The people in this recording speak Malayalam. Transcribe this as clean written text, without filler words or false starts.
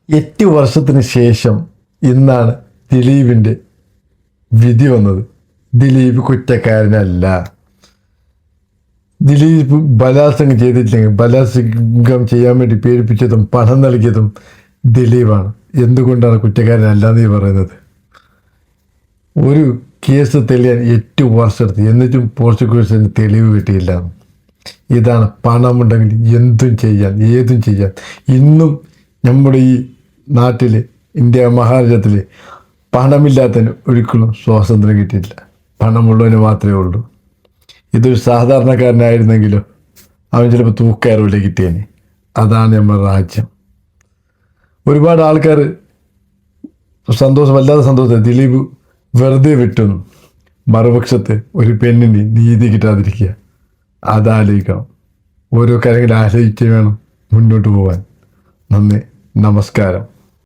8 വർഷത്തിന് ശേഷം ഇന്നാണ് ദിലീപിൻ്റെ വിധി വന്നത്. ദിലീപ് കുറ്റക്കാരനല്ല. ദിലീപ് ബലാത്സംഗം ചെയ്തിട്ടില്ലെങ്കിൽ ബലാത്സംഗം ചെയ്യാൻ വേണ്ടി പേടിപ്പിച്ചതും പണം നൽകിയതും ദിലീപാണ്. എന്തുകൊണ്ടാണ് കുറ്റക്കാരനല്ല നീ പറയുന്നത്? ഒരു കേസ് തെളിയാൻ 8 വർഷം എടുത്തു, എന്നിട്ടും പ്രോസിക്യൂഷന് തെളിവ് കിട്ടിയില്ല. ഇതാണ് പണമുണ്ടെങ്കിൽ എന്തും ചെയ്യാൻ, ഏതും ചെയ്യാൻ. ഇന്നും നമ്മുടെ ഈ നാട്ടിൽ, ഇന്ത്യ മഹാരാജ്യത്തിൽ പണമില്ലാത്തതിന് ഒരിക്കലും സ്വാതന്ത്ര്യം കിട്ടിയിട്ടില്ല. പണമുള്ളവന് മാത്രമേ ഉള്ളൂ. ഇതൊരു സാധാരണക്കാരനായിരുന്നെങ്കിലോ അവൻ ചിലപ്പോൾ തൂക്കയറിവില്ല കിട്ടിയേനെ. അതാണ് നമ്മുടെ രാജ്യം. ഒരുപാട് ആൾക്കാർ വല്ലാതെ സന്തോഷം ദിലീപ് വെറുതെ വിട്ടുന്നു. മറുപക്ഷത്ത് ഒരു പെണ്ണിന് നീതി കിട്ടാതിരിക്കുക, അതാലോചിക്കണം. ഓരോ കാര്യങ്ങൾ ആലോചിച്ച് വേണം മുന്നോട്ട് പോകാൻ. നന്ദി, നമസ്കാരം.